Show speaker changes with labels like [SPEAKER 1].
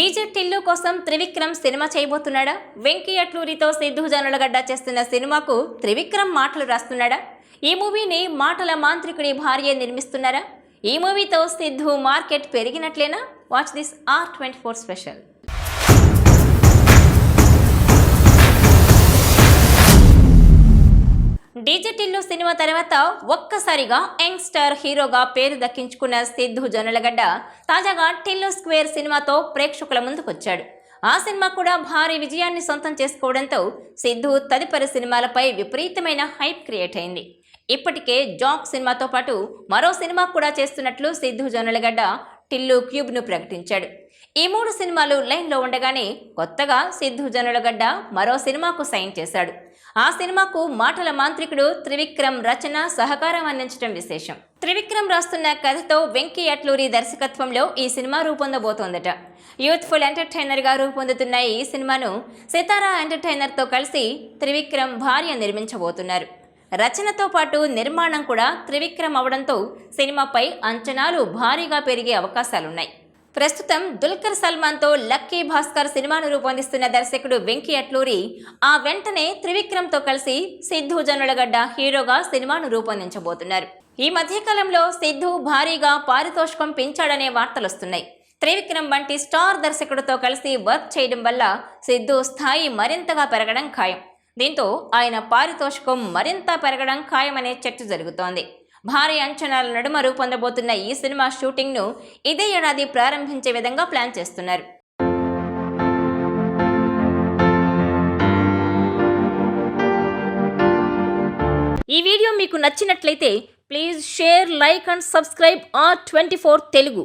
[SPEAKER 1] DJ Tillu కోసం Trivikram cinema చేయబోతున్నాడా? Venky అట్లూరితో Siddhu Jonnalagadda చేస్తున్న సినిమాకు త్రివిక్రమ్ మాటలు రాస్తున్నాడా? ఈ మూవీని మాటల మాంత్రికుడి భార్య నిర్మిస్తున్నారా? ఈ మూవీతో సిద్ధు మార్కెట్ పెరిగినట్లేనా? Watch this R24 special. DJ Tillu సినిమా తర్వాత ఒక్కసారిగా యంగ్స్టర్ హీరోగా పేరు దక్కించుకున్న సిద్ధు జొన్నలగడ్డ తాజాగా టిల్లు స్క్వేర్ సినిమాతో ప్రేక్షకుల ముందుకొచ్చాడు. ఆ సినిమా కూడా భారీ విజయాన్ని సొంతం చేసుకోవడంతో సిద్ధు తదుపరి సినిమాలపై విపరీతమైన హైప్ క్రియేట్ అయింది. ఇప్పటికే జాక్ సినిమాతో పాటు మరో సినిమా కూడా చేస్తున్నట్లు సిద్ధు జొన్నలగడ్డ టిల్లు క్యూబ్ను ప్రకటించాడు. ఈ 3 సినిమాలు లైన్లో ఉండగానే కొత్తగా సిద్ధు జొన్నలగడ్డ మరో సినిమాకు సైన్ చేశాడు. ఆ సినిమాకు మాటల మాంత్రికుడు త్రివిక్రమ్ రచన సహకారం అందించడం విశేషం. త్రివిక్రమ్ రాస్తున్న కథతో వెంకీ అట్లూరి దర్శకత్వంలో ఈ సినిమా రూపొందబోతోందట. యూత్ఫుల్ ఎంటర్టైనర్గా రూపొందుతున్న ఈ సినిమాను సితారా ఎంటర్టైనర్తో కలిసి త్రివిక్రమ్ భార్య నిర్మించబోతున్నారు. రచనతో పాటు నిర్మాణం కూడా త్రివిక్రమ్ అవడంతో సినిమాపై అంచనాలు భారీగా పెరిగే అవకాశాలున్నాయి. ప్రస్తుతం దుల్కర్ సల్మాన్తో లక్కీ భాస్కర్ సినిమాను రూపొందిస్తున్న దర్శకుడు వెంకీ అట్లూరి ఆ వెంటనే త్రివిక్రమ్తో కలిసి సిద్ధు జొన్నలగడ్డ హీరోగా సినిమాను రూపొందించబోతున్నారు. ఈ మధ్యకాలంలో సిద్ధు భారీగా పారితోషికం పెంచాడనే వార్తలొస్తున్నాయి. త్రివిక్రమ్ వంటి స్టార్ దర్శకుడితో కలిసి వర్క్ చేయడం వల్ల సిద్ధు స్థాయి మరింతగా పెరగడం ఖాయం. దీంతో ఆయన పారితోషికం మరింత పెరగడం ఖాయమనే చర్చ జరుగుతోంది. భారీ అంచనాల నడుమ రూపొందబోతున్న ఈ సినిమా షూటింగ్ను ఇదే ఏడాది ప్రారంభించే విధంగా ప్లాన్ చేస్తున్నారు. ఈ వీడియో మీకు నచ్చినట్లయితే please share, like and subscribe R24 Telugu.